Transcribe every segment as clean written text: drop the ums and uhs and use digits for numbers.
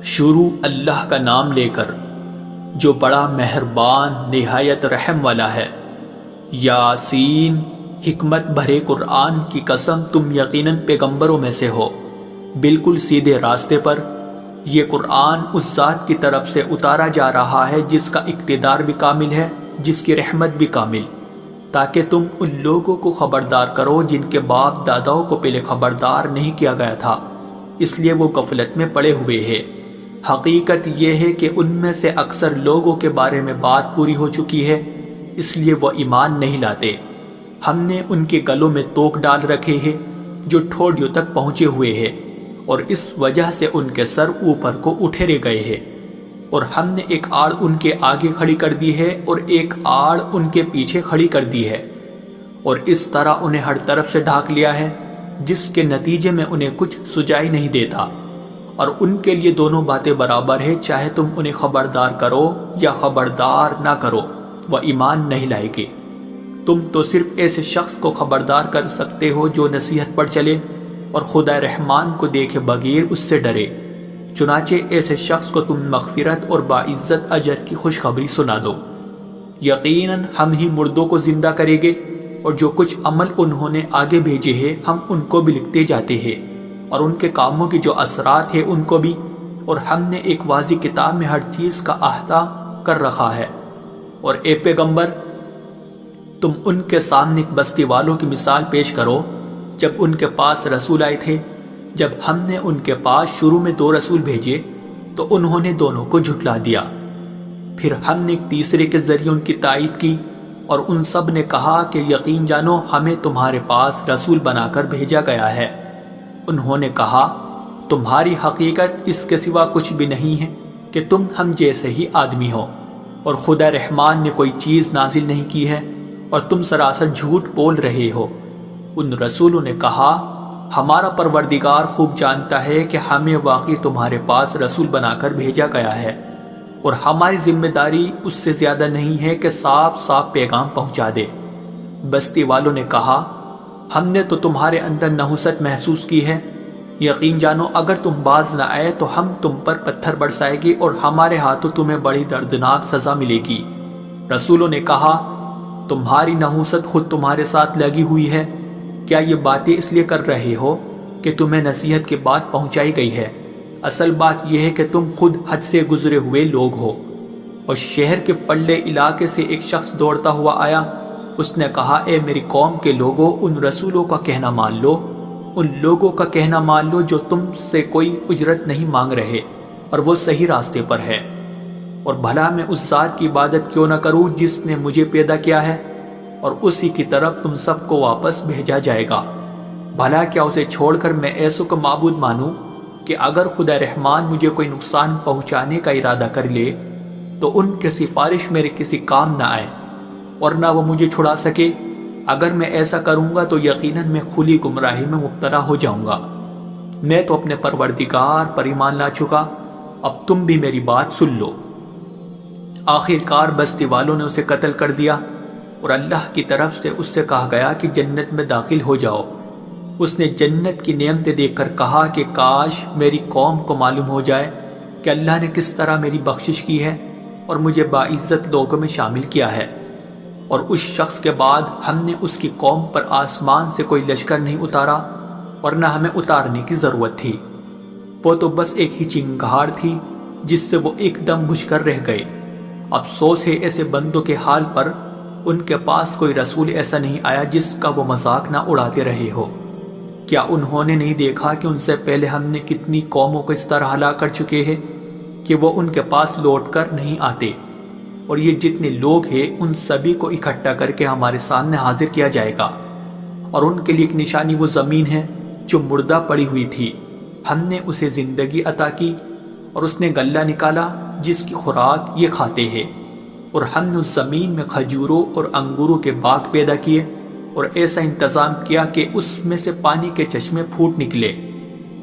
شروع اللہ کا نام لے کر جو بڑا مہربان نہایت رحم والا ہے۔ یاسین، حکمت بھرے قرآن کی قسم، تم یقیناً پیغمبروں میں سے ہو، بالکل سیدھے راستے پر۔ یہ قرآن اس ذات کی طرف سے اتارا جا رہا ہے جس کا اقتدار بھی کامل ہے، جس کی رحمت بھی کامل، تاکہ تم ان لوگوں کو خبردار کرو جن کے باپ داداؤں کو پہلے خبردار نہیں کیا گیا تھا، اس لیے وہ غفلت میں پڑے ہوئے ہیں۔ حقیقت یہ ہے کہ ان میں سے اکثر لوگوں کے بارے میں بات پوری ہو چکی ہے، اس لیے وہ ایمان نہیں لاتے۔ ہم نے ان کے گلوں میں توق ڈال رکھے ہیں جو ٹھوڑیوں تک پہنچے ہوئے ہیں، اور اس وجہ سے ان کے سر اوپر کو اٹھیرے گئے ہیں، اور ہم نے ایک آڑ ان کے آگے کھڑی کر دی ہے اور ایک آڑ ان کے پیچھے کھڑی کر دی ہے، اور اس طرح انہیں ہر طرف سے ڈھانک لیا ہے، جس کے نتیجے میں انہیں کچھ سجائی نہیں دیتا۔ اور ان کے لیے دونوں باتیں برابر ہے، چاہے تم انہیں خبردار کرو یا خبردار نہ کرو، وہ ایمان نہیں لائے گے۔ تم تو صرف ایسے شخص کو خبردار کر سکتے ہو جو نصیحت پر چلے اور خدا رحمان کو دیکھے بغیر اس سے ڈرے۔ چنانچہ ایسے شخص کو تم مغفرت اور باعزت اجر کی خوشخبری سنا دو۔ یقیناً ہم ہی مردوں کو زندہ کریں گے، اور جو کچھ عمل انہوں نے آگے بھیجے ہیں ہم ان کو بھی لکھتے جاتے ہیں، اور ان کے کاموں کی جو اثرات ہیں ان کو بھی، اور ہم نے ایک واضح کتاب میں ہر چیز کا احاطہ کر رکھا ہے۔ اور اے پیغمبر، تم ان کے سامنے ایک بستی والوں کی مثال پیش کرو جب ان کے پاس رسول آئے تھے۔ جب ہم نے ان کے پاس شروع میں 2 رسول بھیجے تو انہوں نے دونوں کو جھٹلا دیا، پھر ہم نے ایک تیسرے کے ذریعے ان کی تائید کی، اور ان سب نے کہا کہ یقین جانو ہمیں تمہارے پاس رسول بنا کر بھیجا گیا ہے۔ انہوں نے کہا تمہاری حقیقت اس کے سوا کچھ بھی نہیں ہے کہ تم ہم جیسے ہی آدمی ہو، اور خدا رحمان نے کوئی چیز نازل نہیں کی ہے، اور تم سراسر جھوٹ بول رہے ہو۔ ان رسولوں نے کہا ہمارا پروردگار خوب جانتا ہے کہ ہمیں واقعی تمہارے پاس رسول بنا کر بھیجا گیا ہے، اور ہماری ذمہ داری اس سے زیادہ نہیں ہے کہ صاف صاف پیغام پہنچا دے۔ بستی والوں نے کہا ہم نے تو تمہارے اندر نحوست محسوس کی ہے، یقین جانو اگر تم باز نہ آئے تو ہم تم پر پتھر برسائے گی اور ہمارے ہاتھوں تمہیں بڑی دردناک سزا ملے گی۔ رسولوں نے کہا تمہاری نحوست خود تمہارے ساتھ لگی ہوئی ہے، کیا یہ باتیں اس لیے کر رہے ہو کہ تمہیں نصیحت کی بات پہنچائی گئی ہے؟ اصل بات یہ ہے کہ تم خود حد سے گزرے ہوئے لوگ ہو۔ اور شہر کے پلے علاقے سے ایک شخص دوڑتا ہوا آیا، اس نے کہا اے میری قوم کے لوگوں، ان رسولوں کا کہنا مان لو، ان لوگوں کا کہنا مان لو جو تم سے کوئی اجرت نہیں مانگ رہے اور وہ صحیح راستے پر ہے، اور بھلا میں اس ذات کی عبادت کیوں نہ کروں جس نے مجھے پیدا کیا ہے، اور اسی کی طرف تم سب کو واپس بھیجا جائے گا۔ بھلا کیا اسے چھوڑ کر میں ایسوں کو معبود مانوں کہ اگر خدا رحمان مجھے کوئی نقصان پہنچانے کا ارادہ کر لے تو ان کی سفارش میرے کسی کام نہ آئے اور نہ وہ مجھے چھڑا سکے؟ اگر میں ایسا کروں گا تو یقیناً میں کھلی گمراہی میں مبتلا ہو جاؤں گا۔ میں تو اپنے پروردگار پر ایمان لا چکا، اب تم بھی میری بات سن لو۔ آخر کار بستی والوں نے اسے قتل کر دیا، اور اللہ کی طرف سے اس سے کہا گیا کہ جنت میں داخل ہو جاؤ۔ اس نے جنت کی نعمتیں دیکھ کر کہا کہ کاش میری قوم کو معلوم ہو جائے کہ اللہ نے کس طرح میری بخشش کی ہے اور مجھے باعزت لوگوں میں شامل کیا ہے۔ اور اس شخص کے بعد ہم نے اس کی قوم پر آسمان سے کوئی لشکر نہیں اتارا، اور نہ ہمیں اتارنے کی ضرورت تھی، وہ تو بس ایک ہی چنگھاڑ تھی جس سے وہ ایک دم بجھ کر رہ گئے۔ افسوس ہے ایسے بندوں کے حال پر، ان کے پاس کوئی رسول ایسا نہیں آیا جس کا وہ مذاق نہ اڑاتے رہے ہو۔ کیا انہوں نے نہیں دیکھا کہ ان سے پہلے ہم نے کتنی قوموں کو اس طرح ہلاک کر چکے ہیں کہ وہ ان کے پاس لوٹ کر نہیں آتے؟ اور یہ جتنے لوگ ہیں ان سبھی کو اکٹھا کر کے ہمارے سامنے حاضر کیا جائے گا، اور ان کے لیے ایک نشانی وہ زمین ہے جو مردہ پڑی ہوئی تھی، ہم نے اسے زندگی عطا کی، اور اس نے غلہ نکالا جس کی خوراک یہ کھاتے ہیں، اور ہم نے اس زمین میں کھجوروں اور انگوروں کے باغ پیدا کیے، اور ایسا انتظام کیا کہ اس میں سے پانی کے چشمے پھوٹ نکلے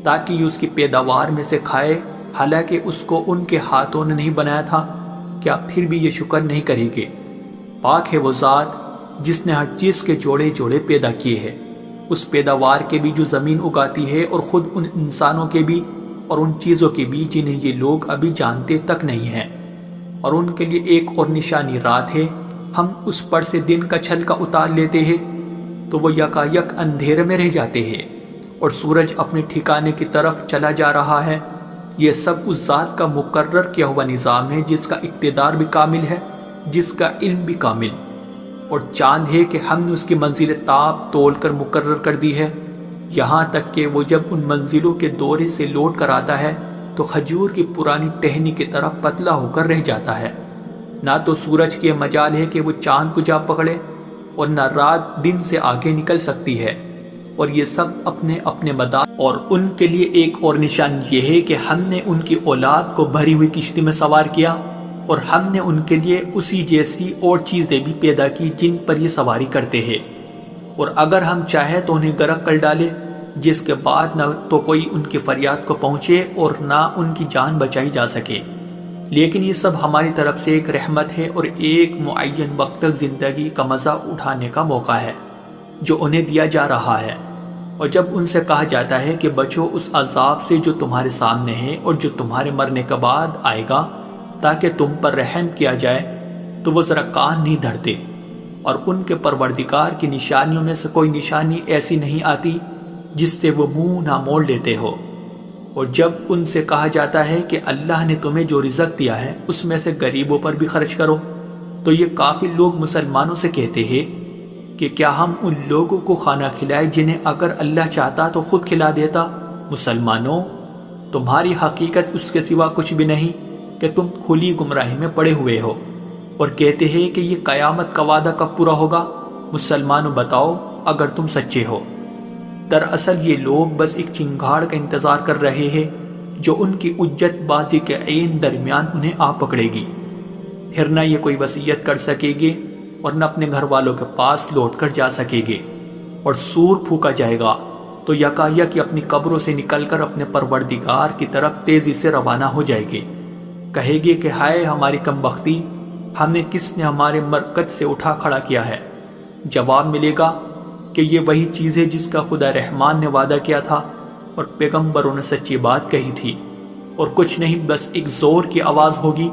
تاکہ یہ اس کی پیداوار میں سے کھائے، حالانکہ اس کو ان کے ہاتھوں نے نہیں بنایا تھا۔ کیا پھر بھی یہ شکر نہیں کریں گے؟ پاک ہے وہ ذات جس نے ہر چیز کے جوڑے جوڑے پیدا کیے ہیں، اس پیداوار کے بھی جو زمین اگاتی ہے اور خود ان انسانوں کے بھی اور ان چیزوں کے بھی جنہیں یہ لوگ ابھی جانتے تک نہیں ہیں، اور ان کے لیے ایک اور نشانی رات ہے، ہم اس پر سے دن کا چھلکا اتار لیتے ہیں تو وہ یکایک اندھیرے میں رہ جاتے ہیں اور سورج اپنے ٹھکانے کی طرف چلا جا رہا ہے۔ یہ سب اس ذات کا مقرر کیا ہوا نظام ہے جس کا اقتدار بھی کامل ہے، جس کا علم بھی کامل، اور چاند ہے کہ ہم نے اس کی منزل تاب تول کر مقرر کر دی ہے، یہاں تک کہ وہ جب ان منزلوں کے دورے سے لوٹ کر آتا ہے تو کھجور کی پرانی ٹہنی کی طرح پتلا ہو کر رہ جاتا ہے۔ نہ تو سورج کی مجال ہے کہ وہ چاند کو جا پکڑے اور نہ رات دن سے آگے نکل سکتی ہے، اور یہ سب اپنے اپنے مدار، اور ان کے لیے ایک اور نشان یہ ہے کہ ہم نے ان کی اولاد کو بھری ہوئی کشتی میں سوار کیا، اور ہم نے ان کے لیے اسی جیسی اور چیزیں بھی پیدا کی جن پر یہ سواری کرتے ہیں، اور اگر ہم چاہیں تو انہیں غرق کر ڈالے، جس کے بعد نہ تو کوئی ان کی فریاد کو پہنچے اور نہ ان کی جان بچائی جا سکے۔ لیکن یہ سب ہماری طرف سے ایک رحمت ہے اور ایک معین وقت تک زندگی کا مزہ اٹھانے کا موقع ہے جو انہیں دیا جا رہا ہے۔ اور جب ان سے کہا جاتا ہے کہ بچو اس عذاب سے جو تمہارے سامنے ہے اور جو تمہارے مرنے کے بعد آئے گا تاکہ تم پر رحم کیا جائے، تو وہ ذرا کان نہیں دھرتے، اور ان کے پروردگار کی نشانیوں میں سے کوئی نشانی ایسی نہیں آتی جس سے وہ منہ نہ موڑ لیتے ہو۔ اور جب ان سے کہا جاتا ہے کہ اللہ نے تمہیں جو رزق دیا ہے اس میں سے غریبوں پر بھی خرچ کرو، تو یہ کافی لوگ مسلمانوں سے کہتے ہیں کہ کیا ہم ان لوگوں کو کھانا کھلائے جنہیں اگر اللہ چاہتا تو خود کھلا دیتا؟ مسلمانوں، تمہاری حقیقت اس کے سوا کچھ بھی نہیں کہ تم کھلی گمراہی میں پڑے ہوئے ہو، اور کہتے ہیں کہ یہ قیامت کا وعدہ کب پورا ہوگا؟ مسلمانوں بتاؤ اگر تم سچے ہو۔ دراصل یہ لوگ بس ایک چنگاڑ کا انتظار کر رہے ہیں جو ان کی حجت بازی کے عین درمیان انہیں آ پکڑے گی، پھر نہ یہ کوئی وصیت کر سکے گے اور نہ اپنے گھر والوں کے پاس لوٹ کر جا سکے گے، اور سور پھونکا جائے گا تو یکایک اپنی قبروں سے نکل کر اپنے پروردگار کی طرف تیزی سے روانہ ہو جائے گے، کہے گے کہ ہائے ہماری کم بختی، ہم نے کس نے ہمارے مرکز سے اٹھا کھڑا کیا ہے؟ جواب ملے گا کہ یہ وہی چیز ہے جس کا خدا رحمان نے وعدہ کیا تھا اور پیغمبروں نے سچی بات کہی تھی، اور کچھ نہیں، بس ایک زور کی آواز ہوگی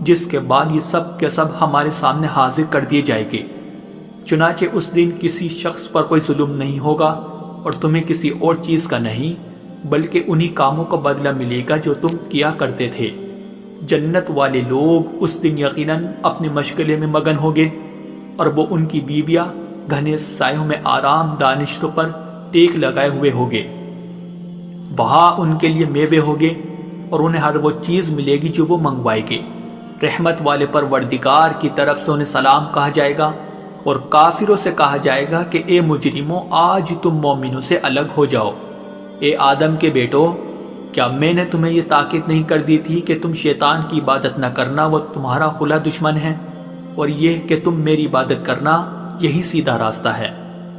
جس کے بعد یہ سب کے سب ہمارے سامنے حاضر کر دیے جائیں گے۔ چنانچہ اس دن کسی شخص پر کوئی ظلم نہیں ہوگا اور تمہیں کسی اور چیز کا نہیں، بلکہ انہی کاموں کا بدلہ ملے گا جو تم کیا کرتے تھے۔ جنت والے لوگ اس دن یقیناً اپنے مشغلے میں مگن ہوگے، اور وہ ان کی بیویاں گھنے سایوں میں آرام دانشتوں پر ٹیک لگائے ہوئے ہوگے۔ وہاں ان کے لیے میوے ہوگے اور انہیں ہر وہ چیز ملے گی جو وہ منگوائے گے۔ رحمت والے پروردگار کی طرف سے انہیں سلام کہا جائے گا، اور کافروں سے کہا جائے گا کہ اے مجرموں، آج تم مومنوں سے الگ ہو جاؤ۔ اے آدم کے بیٹو، کیا میں نے تمہیں یہ تاکید نہیں کر دی تھی کہ تم شیطان کی عبادت نہ کرنا، وہ تمہارا کھلا دشمن ہے، اور یہ کہ تم میری عبادت کرنا، یہی سیدھا راستہ ہے۔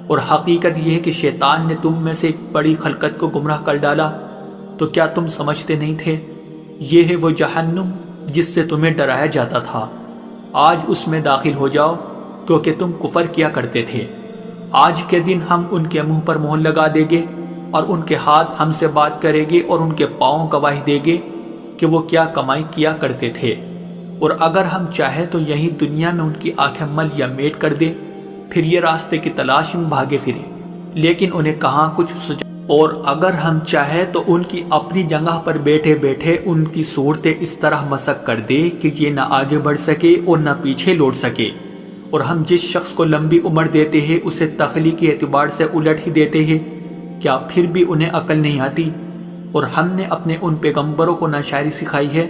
اور حقیقت یہ ہے کہ شیطان نے تم میں سے ایک بڑی خلقت کو گمراہ کر ڈالا، تو کیا تم سمجھتے نہیں تھے؟ یہ ہے وہ جہنم جس سے تمہیں ڈرایا جاتا تھا، آج اس میں داخل ہو جاؤ کیونکہ تم کفر کیا کرتے تھے۔ آج کے دن ہم ان کے منہ پر مہر لگا دیں گے، اور ان کے ہاتھ ہم سے بات کریں گے، اور ان کے پاؤں گواہی دیں گے کہ وہ کیا کمائی کیا کرتے تھے۔ اور اگر ہم چاہیں تو یہیں دنیا میں ان کی آنکھیں مل یا میٹ کر دیں، پھر یہ راستے کی تلاش میں بھاگے پھرے، لیکن انہیں کہاں کچھ سجا۔ اور اگر ہم چاہیں تو ان کی اپنی جگہ پر بیٹھے بیٹھے ان کی صورتیں اس طرح مسخ کر دے کہ یہ نہ آگے بڑھ سکے اور نہ پیچھے لوٹ سکے۔ اور ہم جس شخص کو لمبی عمر دیتے ہیں اسے تخلیقی اعتبار سے الٹ ہی دیتے ہیں، کیا پھر بھی انہیں عقل نہیں آتی؟ اور ہم نے اپنے ان پیغمبروں کو نہ شاعری سکھائی ہے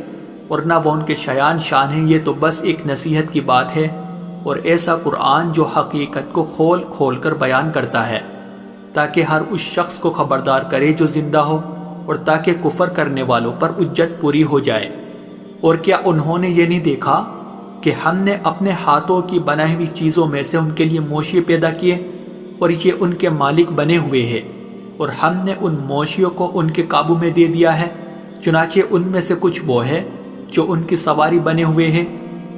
اور نہ وہ ان کے شایان شان ہیں، یہ تو بس ایک نصیحت کی بات ہے، اور ایسا قرآن جو حقیقت کو کھول کھول کر بیان کرتا ہے تاکہ ہر اس شخص کو خبردار کرے جو زندہ ہو، اور تاکہ کفر کرنے والوں پر حجت پوری ہو جائے۔ اور کیا انہوں نے یہ نہیں دیکھا کہ ہم نے اپنے ہاتھوں کی بنائی ہوئی چیزوں میں سے ان کے لیے موشی پیدا کیے، اور یہ ان کے مالک بنے ہوئے ہیں، اور ہم نے ان موشیوں کو ان کے قابو میں دے دیا ہے، چنانچہ ان میں سے کچھ وہ ہے جو ان کی سواری بنے ہوئے ہیں،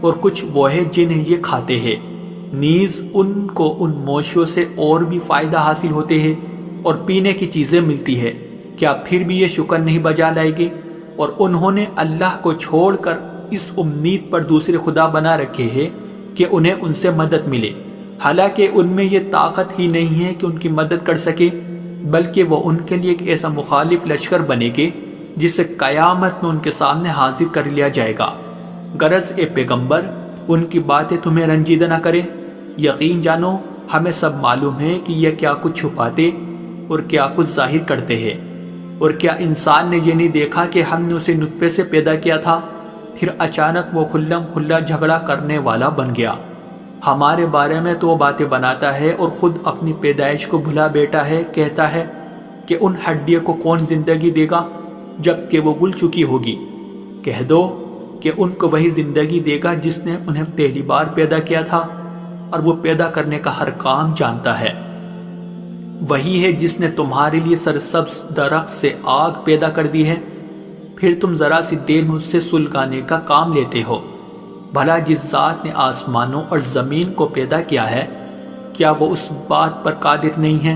اور کچھ وہ ہے جنہیں یہ کھاتے ہیں۔ نیز ان کو ان موشیوں سے اور بھی فائدہ حاصل ہوتے ہیں اور پینے کی چیزیں ملتی ہے، کیا پھر بھی یہ شکر نہیں بجا لائے گے؟ اور انہوں نے اللہ کو چھوڑ کر اس امید پر دوسرے خدا بنا رکھے ہیں کہ انہیں ان سے مدد ملے، حالانکہ ان میں یہ طاقت ہی نہیں ہے کہ ان کی مدد کر سکے، بلکہ وہ ان کے لیے ایک ایسا مخالف لشکر بنے گے جسے قیامت میں ان کے سامنے حاضر کر لیا جائے گا۔ غرض اے پیغمبر، ان کی باتیں تمہیں رنجیدہ نہ کریں، یقین جانو ہمیں سب معلوم ہے کہ یہ کیا کچھ چھپاتے اور کیا کچھ ظاہر کرتے ہیں۔ اور کیا انسان نے یہ نہیں دیکھا کہ ہم نے اسے نطفے سے پیدا کیا تھا، پھر اچانک وہ کھلم کھلا جھگڑا کرنے والا بن گیا۔ ہمارے بارے میں تو وہ باتیں بناتا ہے اور خود اپنی پیدائش کو بھلا بیٹھا ہے، کہتا ہے کہ ان ہڈیوں کو کون زندگی دے گا جب کہ وہ گل چکی ہوگی۔ کہہ دو کہ ان کو وہی زندگی دے گا جس نے انہیں پہلی بار پیدا کیا تھا، اور وہ پیدا کرنے کا ہر کام جانتا ہے۔ وہی ہے جس نے تمہارے لیے سرسبز درخت سے آگ پیدا کر دی ہے، پھر تم ذرا سی دیر میں اس سے سلگانے کا کام لیتے ہو۔ بھلا جس ذات نے آسمانوں اور زمین کو پیدا کیا ہے، کیا وہ اس بات پر قادر نہیں ہے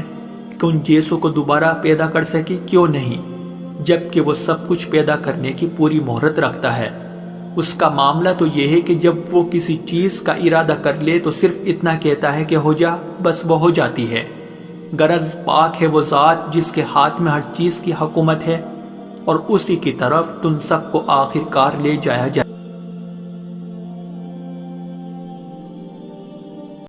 کہ ان جیسوں کو دوبارہ پیدا کر سکے؟ کیوں نہیں، جبکہ وہ سب کچھ پیدا کرنے کی پوری مہرت رکھتا ہے۔ اس کا معاملہ تو یہ ہے کہ جب وہ کسی چیز کا ارادہ کر لے تو صرف اتنا کہتا ہے کہ ہو جا، بس وہ ہو جاتی ہے۔ غرض پاک ہے وہ ذات جس کے ہاتھ میں ہر چیز کی حکومت ہے، اور اسی کی طرف تم سب کو آخر کار لے جایا جائے۔